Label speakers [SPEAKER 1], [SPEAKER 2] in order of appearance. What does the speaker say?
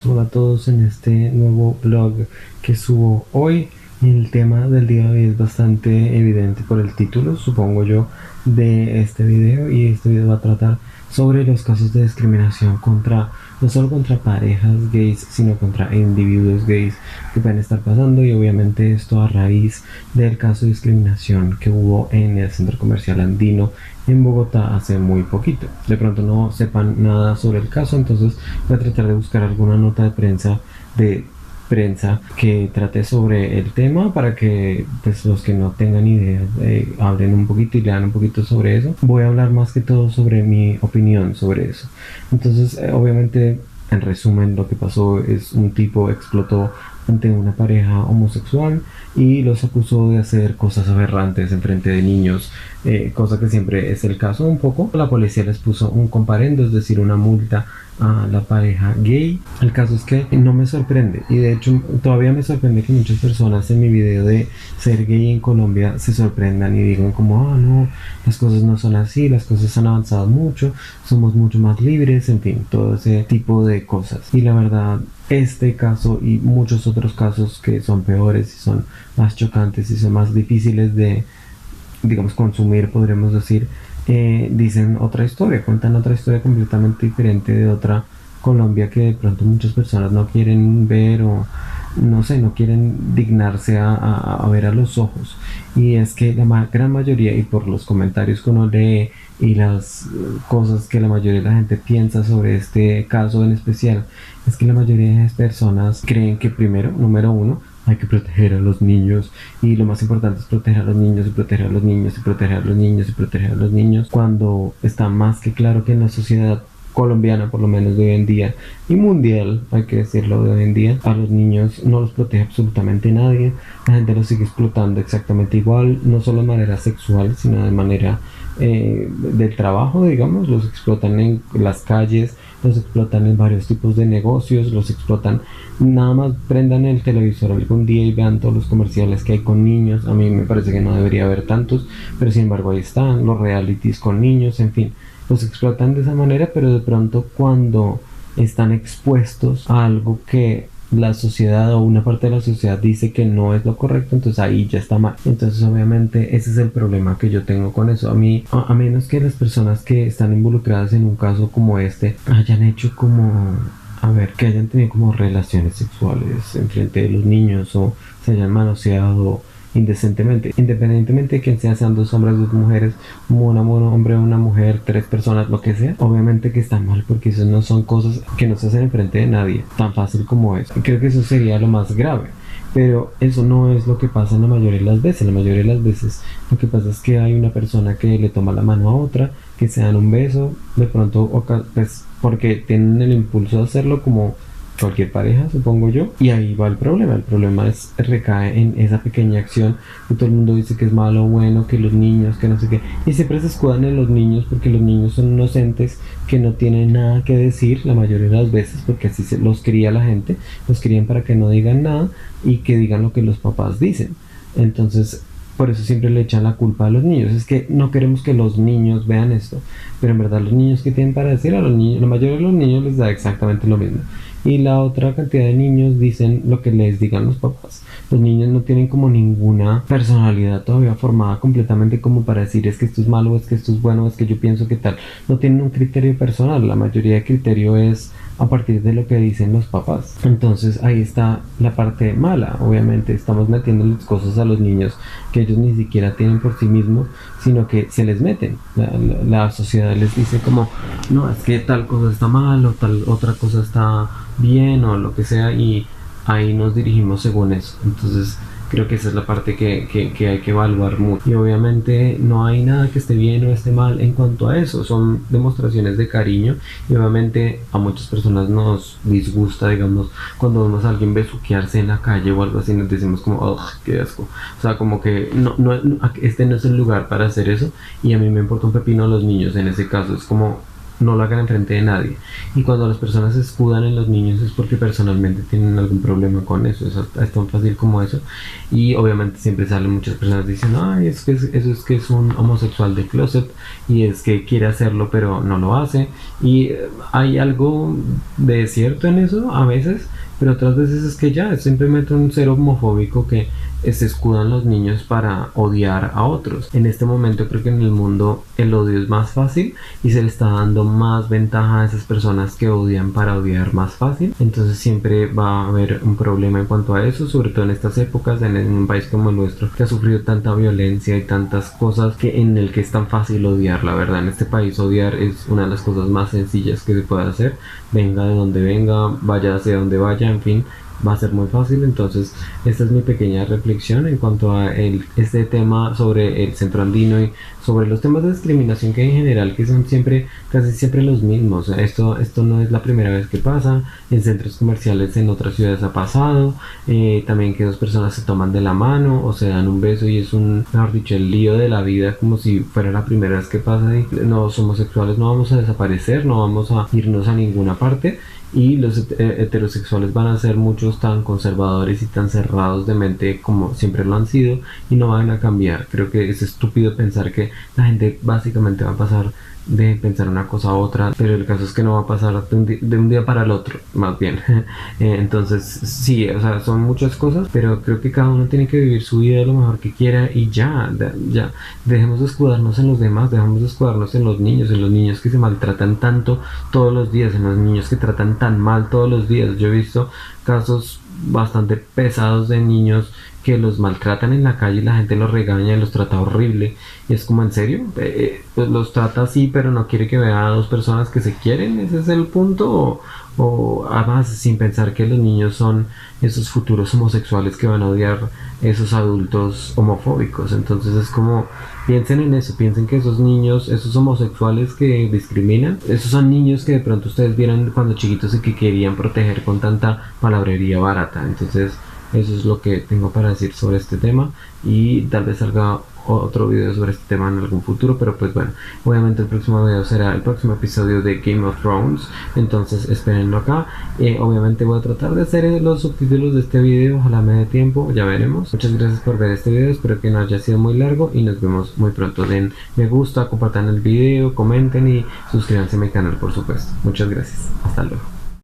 [SPEAKER 1] Hola a todos en este nuevo blog que subo hoy. El tema del día de hoy es bastante evidente por el título, supongo yo, de este video, y este video va a tratar sobre los casos de discriminación contra, no solo contra parejas gays, sino contra individuos gays que pueden estar pasando, y obviamente esto a raíz del caso de discriminación que hubo en el centro comercial Andino en Bogotá hace muy poquito. De pronto no sepan nada sobre el caso, entonces voy a tratar de buscar alguna nota de prensa que trate sobre el tema para que pues los que no tengan idea hablen un poquito y lean un poquito sobre eso. Voy a hablar más que todo sobre mi opinión sobre eso. Entonces obviamente, en resumen, lo que pasó es un tipo explotó ante una pareja homosexual y los acusó de hacer cosas aberrantes en frente de niños, cosa que siempre es el caso un poco. La policía les puso un comparendo, es decir, una multa a la pareja gay. El caso es que no me sorprende, y de hecho todavía me sorprende que muchas personas en mi video de ser gay en Colombia se sorprendan y digan como, ah, no, las cosas no son así, las cosas han avanzado mucho, somos mucho más libres, en fin, todo ese tipo de cosas. Y la verdad, este caso y muchos otros casos que son peores y son más chocantes y son más difíciles de, digamos, consumir, podremos decir, dicen otra historia, cuentan otra historia completamente diferente de otra Colombia que de pronto muchas personas no quieren ver, o no sé, no quieren dignarse a ver a los ojos. Y es que la gran mayoría, y por los comentarios que uno lee y las cosas que la mayoría de la gente piensa sobre este caso en especial, es que la mayoría de las personas creen que primero, número uno, hay que proteger a los niños, y lo más importante es proteger a los niños y proteger a los niños y proteger a los niños y proteger a los niños, cuando está más que claro que en la sociedad colombiana, por lo menos de hoy en día, y mundial, hay que decirlo, de hoy en día, a los niños no los protege absolutamente nadie. La gente los sigue explotando exactamente igual, no solo de manera sexual, sino de manera del trabajo, digamos. Los explotan en las calles, los explotan en varios tipos de negocios, los explotan. Nada más prendan el televisor algún día y vean todos los comerciales que hay con niños. A mí me parece que no debería haber tantos, pero sin embargo ahí están los realities con niños, en fin, los explotan de esa manera. Pero de pronto, cuando están expuestos a algo que la sociedad o una parte de la sociedad dice que no es lo correcto, entonces ahí ya está mal. Entonces obviamente ese es el problema que yo tengo con eso. A mí, a menos que las personas que están involucradas en un caso como este hayan hecho como, a ver, que hayan tenido como relaciones sexuales en frente de los niños, o se hayan manoseado indecentemente, independientemente de quién sea, sean dos hombres, dos mujeres, un hombre, una mujer, tres personas, lo que sea, obviamente que está mal, porque eso no son cosas que no se hacen enfrente de nadie, tan fácil como eso. Y creo que eso sería lo más grave. Pero eso no es lo que pasa en la mayoría de las veces. La mayoría de las veces lo que pasa es que hay una persona que le toma la mano a otra, que se dan un beso, de pronto, pues porque tienen el impulso de hacerlo, como cualquier pareja, supongo yo, y ahí va el problema. El problema recae en esa pequeña acción que todo el mundo dice que es malo o bueno, que los niños, que no sé qué, y siempre se escudan en los niños, porque los niños son inocentes, que no tienen nada que decir la mayoría de las veces, porque así los cría la gente, los crían para que no digan nada y que digan lo que los papás dicen. Entonces por eso siempre le echan la culpa a los niños. Es que no queremos que los niños vean esto, pero en verdad los niños, que tienen para decir, a los niños, la mayoría de los niños les da exactamente lo mismo, y la otra cantidad de niños dicen lo que les digan los papás. Los niños no tienen como ninguna personalidad todavía formada completamente como para decir es que esto es malo, es que esto es bueno, es que yo pienso que tal. No tienen un criterio personal. La mayoría de criterio es a partir de lo que dicen los papás. Entonces ahí está la parte mala. Obviamente estamos metiéndoles cosas a los niños que ellos ni siquiera tienen por sí mismos, sino que se les meten. La sociedad les dice como, no, es que tal cosa está mal, o tal otra cosa está bien, o lo que sea, y ahí nos dirigimos según eso. Entonces creo que esa es la parte que hay que evaluar mucho. Y obviamente no hay nada que esté bien o esté mal en cuanto a eso. Son demostraciones de cariño, y obviamente a muchas personas nos disgusta, digamos, cuando vemos a alguien besuquearse en la calle o algo así, nos decimos como, oh, qué asco. O sea, como que este no es el lugar para hacer eso, y a mí me importa un pepino a los niños en ese caso. Es como, no lo hagan enfrente de nadie. Y cuando las personas se escudan en los niños es porque personalmente tienen algún problema con eso. Es tan fácil como eso. Y obviamente siempre salen muchas personas diciendo, ay, eso es que es un homosexual de closet y es que quiere hacerlo pero no lo hace. Y hay algo de cierto en eso a veces, pero otras veces es que ya es simplemente un ser homofóbico que se escudan los niños para odiar a otros. En este momento creo que en el mundo el odio es más fácil y se le está dando más ventaja a esas personas que odian para odiar más fácil. Entonces siempre va a haber un problema en cuanto a eso, sobre todo en estas épocas, en un país como el nuestro que ha sufrido tanta violencia y tantas cosas que en el que es tan fácil odiar. La verdad, en este país odiar es una de las cosas más sencillas que se puede hacer, venga de donde venga, vaya hacia donde vaya, en fin, va a ser muy fácil. Entonces esta es mi pequeña reflexión en cuanto a este tema sobre el centro andino y sobre los temas de discriminación que hay en general, que son siempre, casi siempre los mismos. Esto no es la primera vez que pasa, en centros comerciales en otras ciudades ha pasado, también que dos personas se toman de la mano o se dan un beso y es mejor dicho, el lío de la vida, como si fuera la primera vez que pasa. Y los homosexuales no vamos a desaparecer, no vamos a irnos a ninguna parte, y los heterosexuales van a ser muchos tan conservadores y tan cerrados de mente como siempre lo han sido y no van a cambiar. Creo que es estúpido pensar que la gente básicamente va a pasar de pensar una cosa a otra, pero el caso es que no va a pasar de un día para el otro, más bien. Entonces sí, o sea, son muchas cosas, pero creo que cada uno tiene que vivir su vida lo mejor que quiera y ya dejemos de escudarnos en los demás, dejemos de escudarnos en los niños que se maltratan tanto todos los días, en los niños que tratan tan mal todos los días. Yo he visto casos bastante pesados de niños que los maltratan en la calle y la gente los regaña y los trata horrible, y es como, ¿en serio? Pues los trata así pero no quiere que vea a dos personas que se quieren. ¿Ese es el punto? O además, sin pensar que los niños son esos futuros homosexuales que van a odiar esos adultos homofóbicos. Entonces es como, piensen en eso, piensen que esos niños, esos homosexuales que discriminan, esos son niños que de pronto ustedes vieron cuando chiquitos y que querían proteger con tanta palabrería barata. Entonces eso es lo que tengo para decir sobre este tema, y tal vez salga otro video sobre este tema en algún futuro, pero pues bueno, obviamente el próximo video será el próximo episodio de Game of Thrones, entonces espérenlo acá. Obviamente voy a tratar de hacer los subtítulos de este video, ojalá me dé tiempo, ya veremos. Muchas gracias por ver este video, espero que no haya sido muy largo y nos vemos muy pronto. Den me gusta, compartan el video, comenten y suscríbanse a mi canal, por supuesto. Muchas gracias, hasta luego.